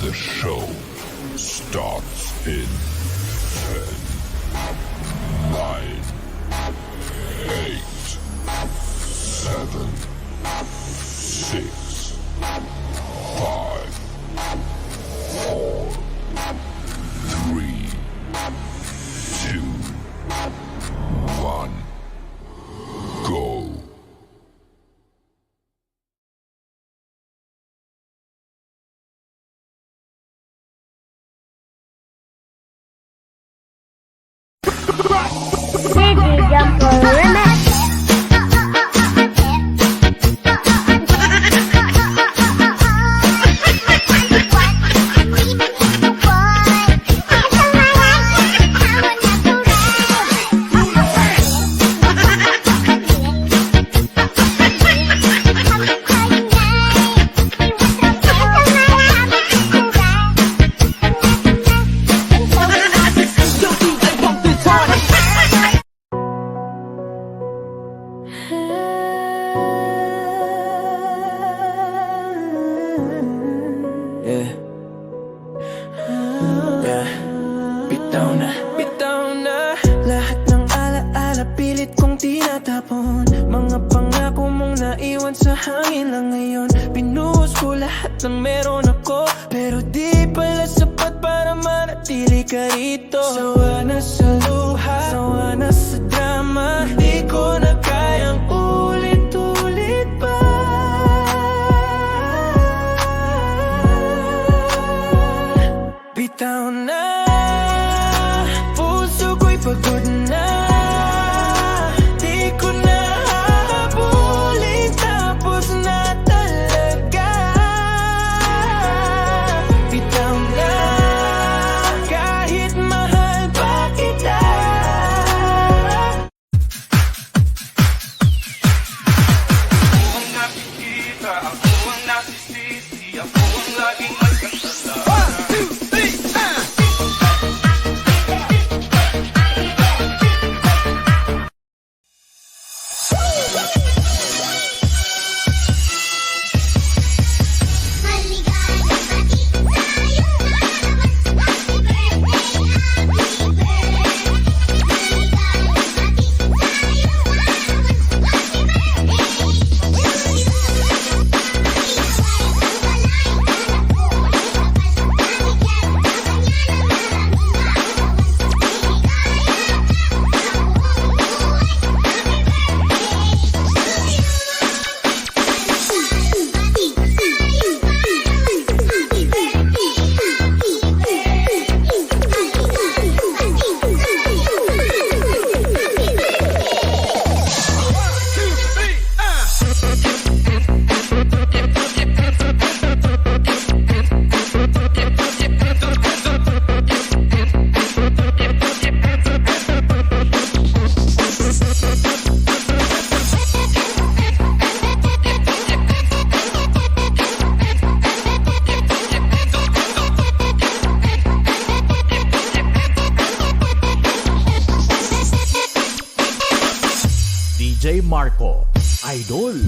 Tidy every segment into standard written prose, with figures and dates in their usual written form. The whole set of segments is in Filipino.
The show starts in 10, 9, 8, 7, 6, 5, 4, 3, 2, 1, go. Baby Jumper Remix. Bitaw na lahat ng alaala, pilit kong tinatapon. Mga pangako mong naiwan sa hangin lang ngayon. Pinuhos ko lahat ng meron ako, pero di pala sapat para manatili ka rito. Sawa na sa luha, sawa na sa drama, di ko na kayang ulit-ulit pa. Bitaw na, pagod na, di ko na habulin, tapos na talaga. Bitaw na, kahit mahal pa kita. Ako ang nakikita, ako ang nasisisi, ako ang laging may kasalanan. 1, 2, 3, DJ Marco, Idol.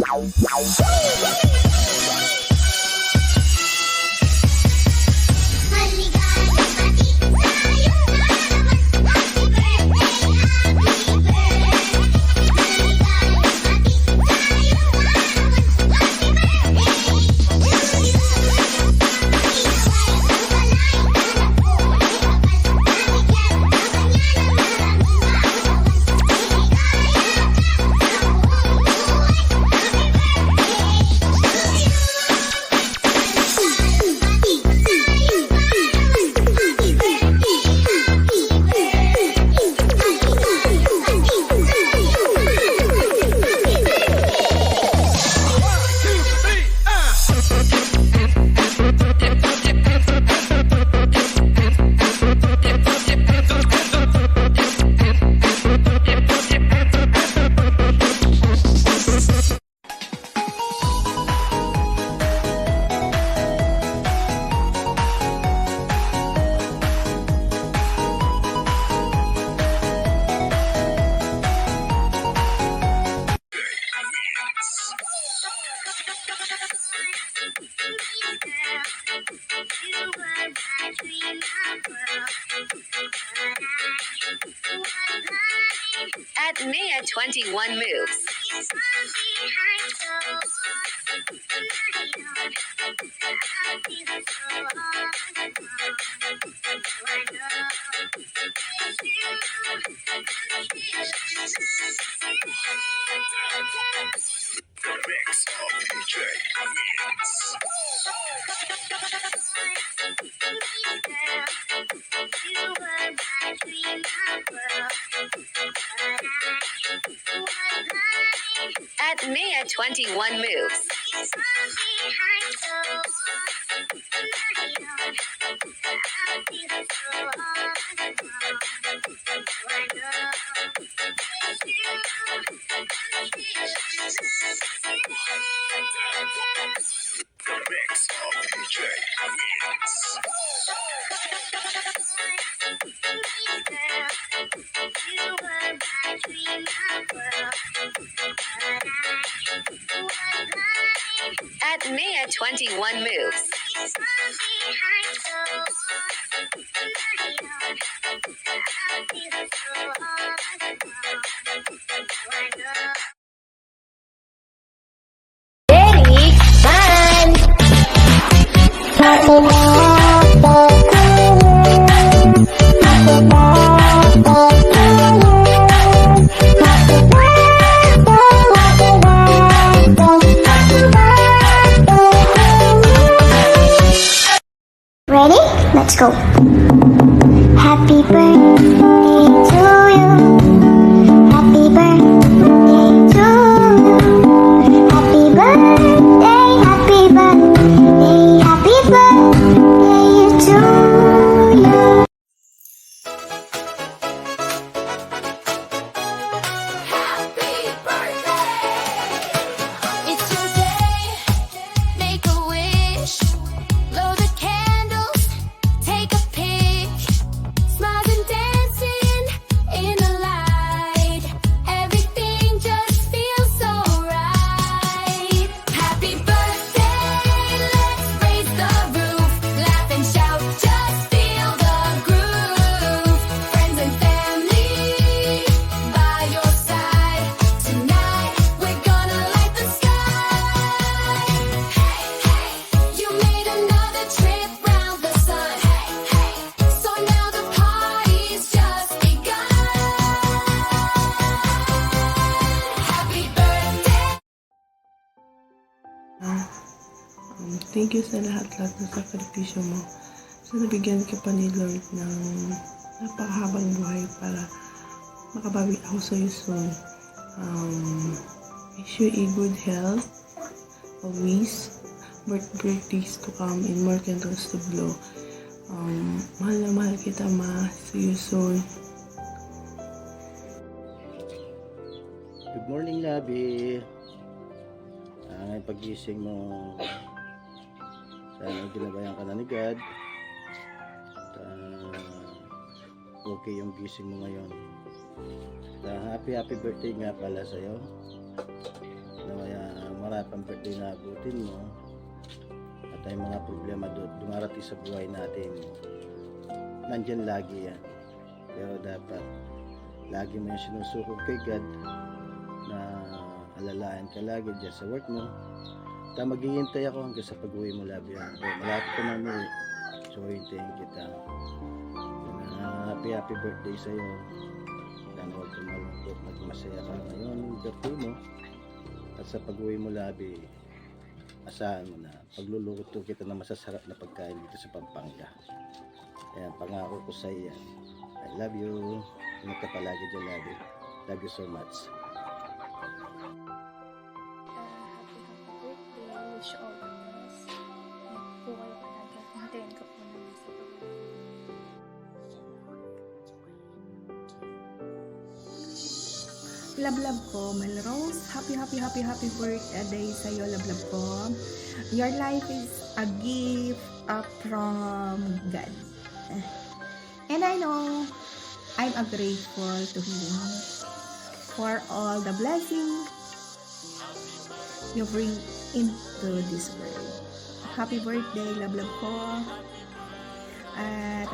At Maya 21 Moves. The mix of DJ At Maya 21 Moves. The mix of DJ At Maya 21 Moves. Ready, Ready? Let's go. Happy birthday to you. Happy birthday to you. Happy birthday, happy birthday, happy birthday to you. It's your day, make a wish, blow the candles, take a pic, smiles and dancing in the light, everything just feels so right. Happy birthday, let's raise the roof, laugh and shout, just feel the groove. Friends and family by your side, tonight we're gonna light the sky. Hey, hey, you made another trip round the sun. Hey, hey, so now the party's just begun. Happy birthday. Thank you sa lahat-lahat ng sakripisyo mo. So, nabigyan ka pa ni Lord ng napakahabang buhay para makabawi ako sa iyo soon. Wish you a good health, always, birthdays to come and more candles to blow. Mahal na mahal kita, ma. See you soon. Good morning, Labi. Ngayon pagising mo, sana ginabayan ka na ni God. At, okay yung gising mo ngayon. At, happy birthday nga pala sa'yo. Marami pang birthday na abutin mo. At ay mga problema dumarating sa buhay natin. Nandyan lagi yan. Pero dapat lagi mo yung sinusukog kay God na alalayan ka lagi dyan sa work mo. At maghihintay ako hanggang sa pag-uwi mo, Labi. Malapit ka na uwi. So, hintayin kita. Happy birthday sa'yo. Sana huwag kang malungkot. Magmasaya ka ngayon. Birthday mo. At sa pag-uwi mo, Labi, asahan mo na pagluluto kita ng masasarap na pagkain dito sa Pampanga. Ayan, pangako ko sa iyo. I love you. Ingat ka palagi dyan, Labi. Love you so much. Wish all the best. Po kayo palagi at hintayin ko po naman sa Love ko, Melrose. Happy birthday sa'yo, love ko. Your life is a gift from God. And I know I'm grateful to Him for all the blessings you bring into this world. happy birthday, love ko. At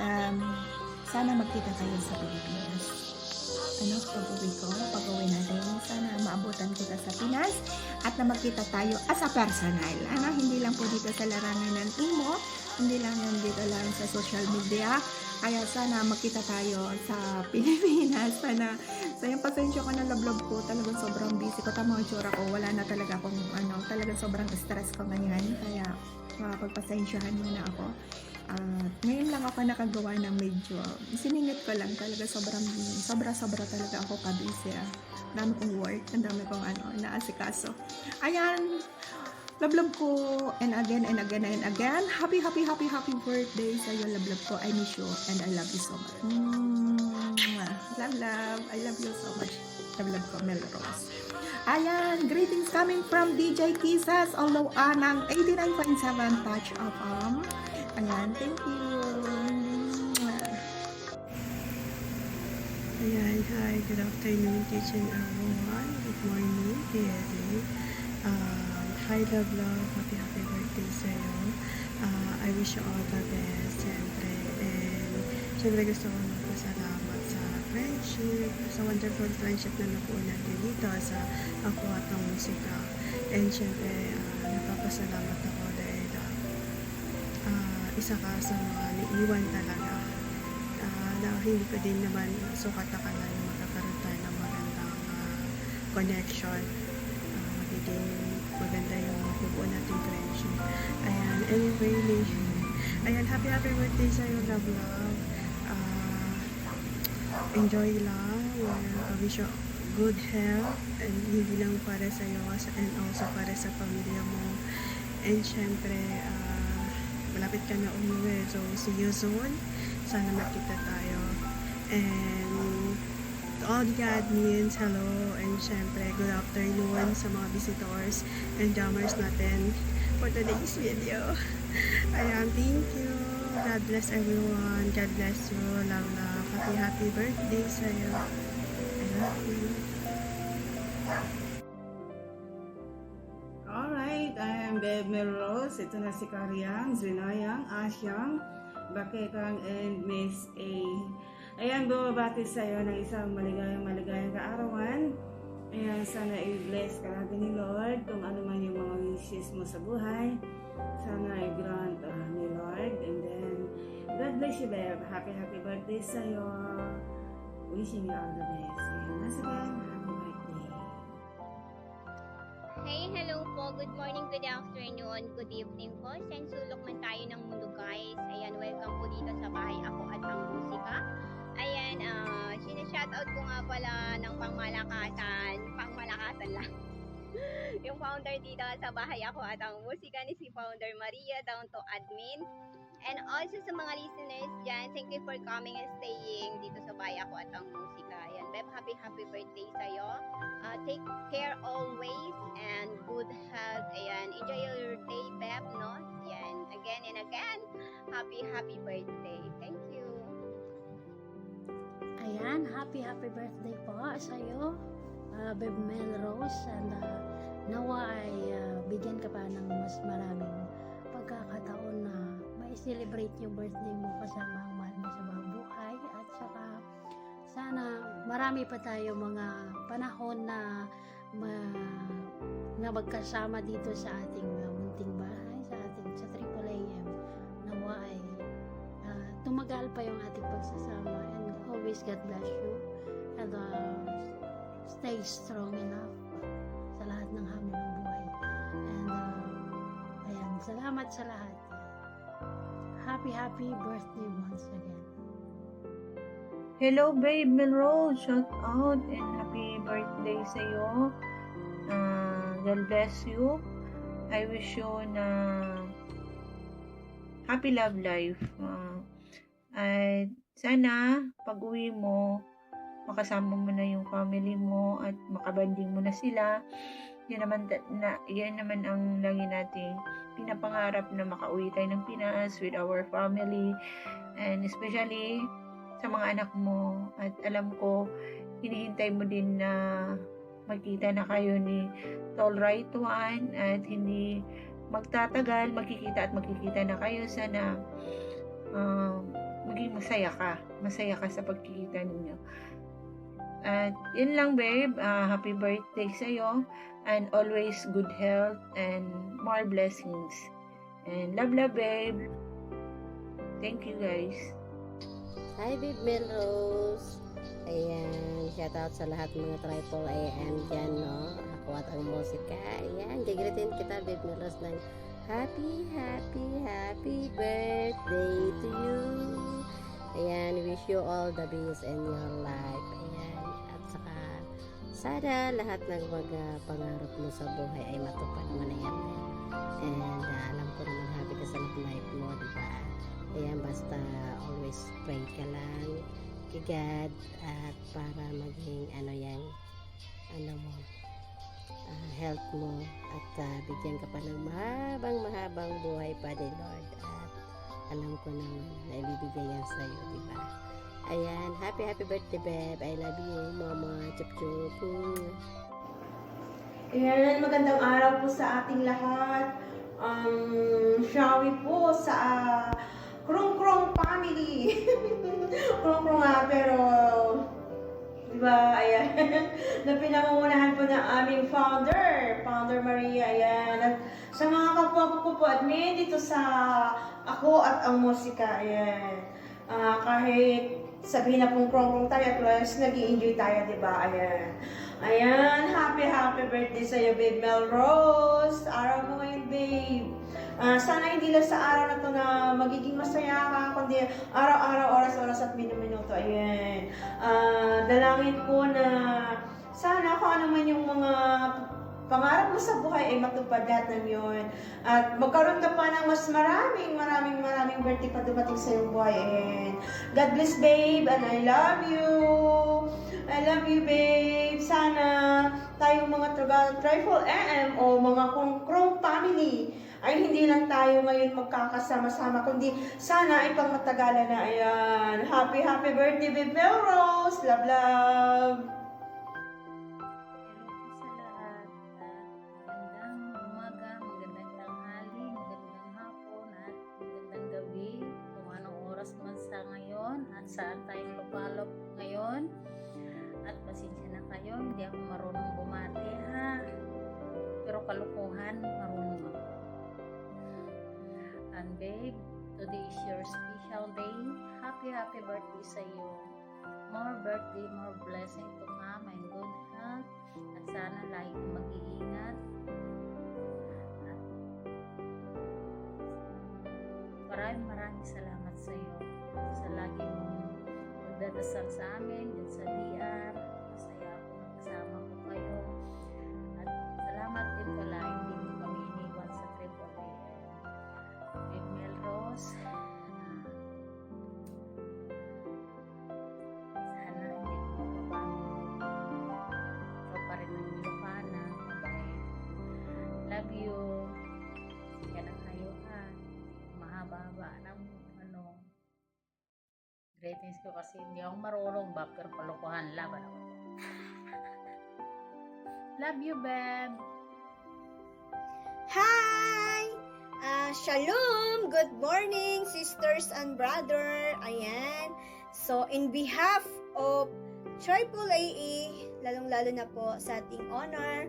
sana magkita tayo sa Pilipinas. Pag-uwi natin, sana maabutan kita sa Pinas at na magkita tayo as a personal. Hindi lang po dito sa larangan ng Imo, hindi lang dito lang sa social media. Kaya sana magkita tayo sa Pilipinas. Sana, sa yung pasensya ko na love ko, talagang sobrang busy ko. Tama ang tsura ko, wala na talaga akong talagang sobrang stress ko ngayon. Kaya pagpasensyahan muna ako. Ngayon lang ako nakagawa ng medyo siningit ko lang talaga sobra talaga ako kabisi. Dami kong work, ang dami kong inaasikaso. Ayan, love ko and again happy birthday sa iyo, love ko. I miss you and I love you so much. Love, I love you so much. Love ko, Melrose. Ayan, greetings coming from DJ Kisses, although ng 89.7 Touch of Ayan, thank you. Ayan, hi, good afternoon, teacher everyone. Good morning, PSA. Hi, love, happy birthday sa'yo. I wish you all the best, syempre. And syempre gusto ko magpasalamat sa friendship, sa wonderful friendship na nabuo natin dito sa Ako at ang Musika. And syempre, napapasalamat ako dahil isa ka sa mga naiwan talaga. Hindi ko din naman sukat akala na magkakaroon tayo ng magandang connection. Magiging maganda yung mabubuo nating friendship. Ayan, anyway, ayan, happy birthday sa'yo, love. Enjoy lang. I wish you good health and hindi lang para sa'yo and also para sa pamilya mo. And syempre, malapit ka na umuwi. So, see you soon. Sana makita tayo. And to all the admins, hello. And syempre, good afternoon sa mga visitors and jammers natin for today's video. Ayan, thank you. God bless everyone. God bless you. Love. Happy birthday sa'yo. I love you. Alright, I am Babe Melrose. Ito na si Karyang, Zinayang, Asyang, Bakekang, and Miss A. Ayan, bumabati sa iyo ng isang maligayang kaarawan. Ayan, sana i-bless ka natin ni Lord kung ano man yung mga wishes mo sa buhay. Sana i-grant ni Lord. And then, God bless you, Babe. Happy birthday sa iyo. Wishing you all the best. And once again, happy birthday. Hey, hello po. Good morning, good afternoon, good evening po. Saan sulok man tayo ng mundo, guys. Ayan, welcome po dito sa bahay Ako at ang Musika. Ayan, sinashoutout ko nga pala ng pangmalakasan lang. Yung founder dito sa bahay Ako at ang Musika ni si Founder Maria, down to admin. And also sa mga listeners dyan, thank you for coming and staying dito sa bahay Ako at ang Musika. Ayan, Beb, happy birthday sa'yo. Take care always and good health. Ayan, enjoy your day, Beb, no? Ayan, again and again, happy birthday. Thank you. Ayan, happy birthday po sa'yo, Beb Melrose. And nawa ay bigyan ka pa ng mas maraming pagkakataon na ma-celebrate yung birthday mo kasama ang mahal mo sa buong buhay. At saka sana marami pa tayo mga panahon na magkasama dito sa ating munting bahay, sa Triple AM. Nawa ay tumagal pa yung ating pagsasama, and always God bless you and stay strong enough sa lahat ng hamon ng buhay. And ayan, salamat sa lahat. Happy birthday once again. Hello, Babe Melrose. Shout out and happy birthday sa iyo. God bless you. I wish you na happy love life. At sana pag-uwi mo, makasama mo na yung family mo at makabanding mo na sila. Yan naman ang lagi nating pinapangarap, na makauwi tayo ng Pinas with our family, and especially sa mga anak mo. At alam ko, hinihintay mo din na magkita na kayo ni Tall Right One, at hindi magtatagal, magkikita na kayo. Sana maging masaya ka sa pagkikita ninyo. At yun lang, babe. Happy birthday sa'yo, and always good health and more blessings. And love, babe. Thank you, guys. Hi, Babe Melrose. Ayan, shout out sa lahat mga triple AM dyan, no? Ako at ang musika. Ayan, gagritin kita, Babe Melrose, ng happy birthday to you. Ayan, wish you all the best in your life. Ayan, at saka sana lahat ng mga pangarap mo sa buhay ay matupad mo na yan. And alam ko naman happy ka sa life mo, diba? Ayan, basta always pray ka lang kay God at para maging health mo at bigyan ka pa ng mahabang buhay pa din, Lord. At alam ko naman na ibibigay yan sa'yo, diba? Ayan, happy birthday, babe. I love you, mama. Chup chup. Ayan, magandang araw po sa ating lahat. Shall we po sa Krong family. Krong pero diba, ayan, na pinangungunahan po ng aming Founder Maria, ayan, at sa mga kapwa ko po admin dito sa Ako at ang Musika, ayan, kahit sabihin na pong krong tayo, at least nag-i-enjoy tayo, diba, ayan, happy birthday sa'yo, Babe Melrose, araw mo ngayon, babe. Sana hindi lang sa araw na to na magiging masaya ka, kundi araw-araw, oras-oras at minuto. Ayan. Dalangin ko na sana kung ano man yung mga pangarap mo sa buhay ay matupad lahat ng yun. At magkaroon ka pa ng mas maraming birthday pa dumating sa iyong buhay. Ayan. God bless, babe, and I love you. I love you, babe. Sana tayong mga Triple AM o mga Krong family ay hindi lang tayo ngayon magkakasama-sama, kundi sana ay pangmatagalan na. Ayan. Happy birthday, Babe Melrose. Love. Hello po sa lahat. Magandang umaga, magandang tanghali, magandang hapon, at magandang gabi. Kung anong oras man sa ngayon at saan tayong lupalop ngayon. At pasensya na kayo, hindi ako marunong bumati, ha. Pero kalukuhan, marunong ako. And babe, today is your special day. Happy birthday sa iyo. More birthday, more blessing to come, and good health. At sana lagi kang mag-iingat. At maraming salamat sa iyo sa lagi mong magdadasal sa amin dyan sa DR. Masaya ako kasama ko kayo. At salamat din pala, hindi mo kami iniwan sa Triple AM. Babe Melrose, sana hindi ko mapabangon. Ikaw pa rin ang Ilocana. Mabait. Love you. Sige na kayo, ha. Mahaba-haba ng greetings ko kasi hindi ako marunong ba, pero palukuhan, laban ako. Love you, babe. Hi! Shalom! Good morning, sisters and brother. Ayan. So, in behalf of Triple AE, lalong-lalo na po sa ating Honor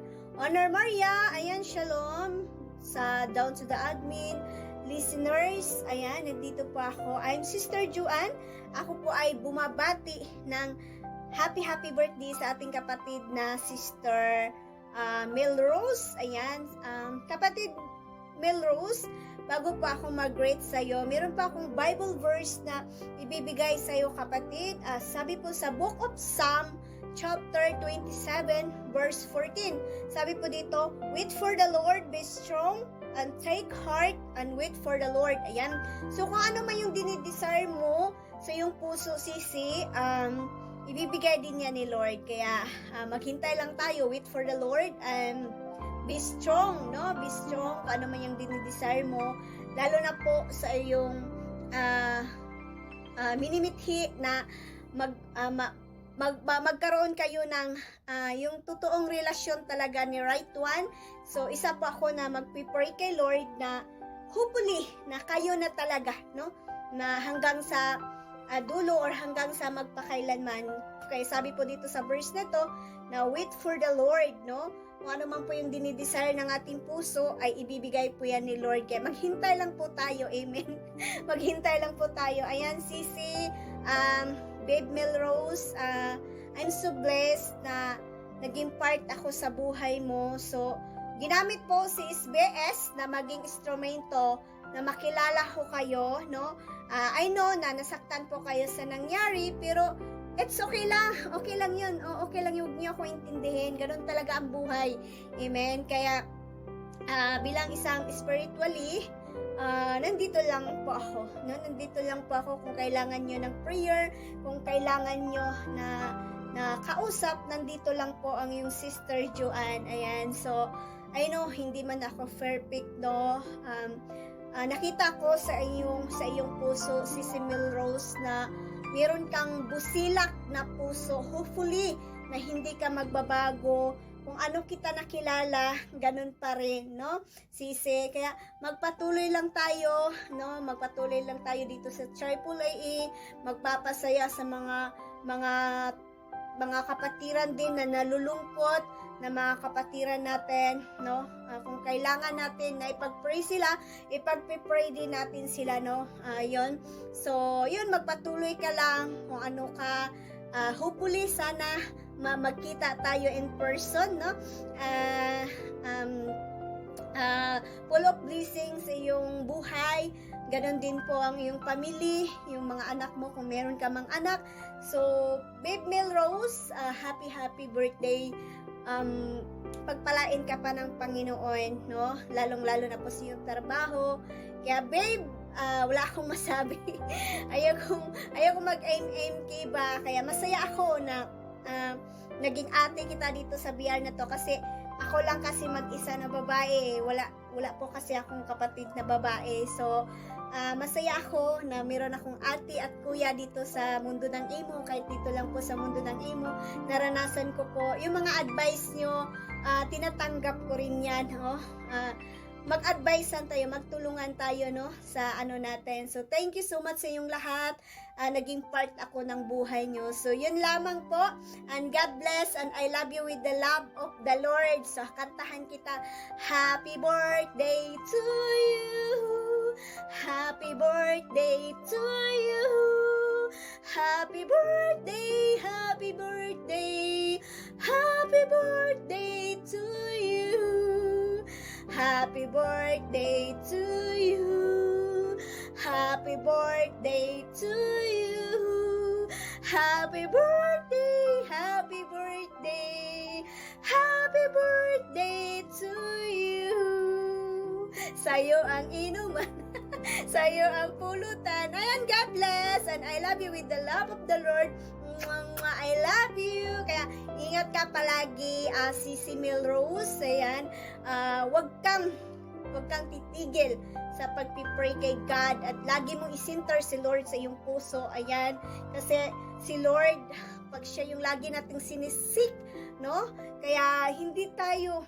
Maria, ayan, shalom, sa down to the admin, listeners, ayan, nandito po ako. I'm Sister Juan. Ako po ay bumabati ng happy birthday sa ating kapatid na Sister Melrose. Ayan, kapatid Melrose, bago po ako mag-greet sa'yo, meron pa akong Bible verse na ibibigay sa'yo, kapatid. Sabi po sa Book of Psalm, chapter 27, verse 14. Sabi po dito, wait for the Lord, be strong, and take heart, and wait for the Lord. Ayan. So, kung ano man yung dinidesire mo sa iyong puso, sisi, ibibigay din niya ni Lord. Kaya, maghintay lang tayo, wait for the Lord, and be strong, no? Be strong, kung ano man yung dinidesire mo, lalo na po sa iyong minimithi na magkaroon kayo ng yung totoong relasyon talaga ni right one. So isa po ako na magpipray kay Lord na hopefully na kayo na talaga, no, na hanggang sa dulo or hanggang sa magpakailanman. Kaya sabi po dito sa verse na to na wait for the Lord, no, kung ano man po yung dinidesire ng ating puso ay ibibigay po yan ni Lord. Kaya maghintay lang po tayo, amen. Maghintay lang po tayo. Ayan, Sisi, Babe Melrose, I'm so blessed na naging part ako sa buhay mo. So, ginamit po si SBS na maging instrumento na makilala ko kayo, no? I know na nasaktan po kayo sa nangyari, pero it's okay lang. Okay lang yun. Okay lang yun. Huwag niyo ako intindihin. Ganun talaga ang buhay. Amen? Kaya, bilang isang spiritually, nandito lang po ako, no? Nandito lang po ako kung kailangan nyo ng prayer, kung kailangan nyo na kausap, nandito lang po ang yung Sister Joanne. Ayan, so I know hindi man ako perfect, no. Nakita ko sa iyong puso, Sisi Melrose, na meron kang busilak na puso. Hopefully na hindi ka magbabago. Kung ano kita nakilala, ganun pa rin, no? Sisi, kaya magpatuloy lang tayo, no? Magpatuloy lang tayo dito sa AAA, magpapasaya sa mga kapatiran din na nalulungkot, na mga kapatiran natin, no? Kung kailangan natin na ipag-pray sila, ipag-pray din natin sila, no? Yun. So, yun, magpatuloy ka lang kung ano ka. Hopefully, sana magkita tayo in person, no? Full of blessings sa iyong buhay. Ganon din po ang iyong family, yung mga anak mo kung meron ka mang anak. So, Babe Melrose, happy birthday. Pagpalain ka pa ng Panginoon, no? Lalong-lalo na po sa iyong trabaho. Kaya, babe, wala akong masabi. ayaw kong mag-aim ba. Kaya masaya ako na naging ate kita dito sa BR na to, kasi ako lang kasi mag-isa na babae. Wala po kasi akong kapatid na babae. So, masaya ako na meron akong ate at kuya dito sa mundo ng emo. Kahit dito lang po sa mundo ng emo, naranasan ko po yung mga advice nyo, tinatanggap ko rin yan, no? Mag-advisean tayo, magtulungan tayo, no, sa ano natin. So, thank you so much sa inyong lahat. Naging part ako ng buhay nyo. So, yun lamang po. And God bless, and I love you with the love of the Lord. So, kantahan kita. Happy birthday to you. Happy birthday to you. Happy birthday, happy birthday. Happy birthday to you. Happy birthday to you. Happy birthday to you. Happy birthday, happy birthday. Happy birthday to you. Sa'yo ang inuman. Sa'yo ang pulutan. Ayan, God bless. And I love you with the love of the Lord. I love you. Kaya ingat ka palagi, Sisi Melrose. Ayan, wag kang titigil sa pagpipray kay God, at lagi mong isinter si Lord sa iyong puso. Ayan, kasi si Lord, pag siya yung lagi nating sinisik, no? Kaya hindi tayo.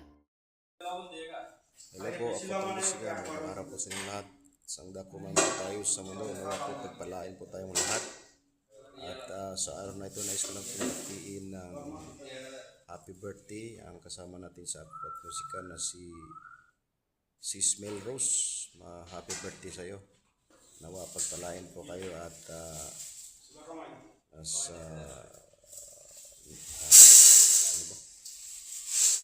Hello po, ako po Lusigan. Magandang araw po sa inyo lahat. Sangda ko man po tayo sa mundo. Nawa po, pagpalain po tayong lahat. At sa araw na ito, nais ko lang pinatiin ng happy birthday ang kasama natin sa Apat Musika na si Sis Melrose. Happy birthday sa iyo. Nawa pagpalain po kayo at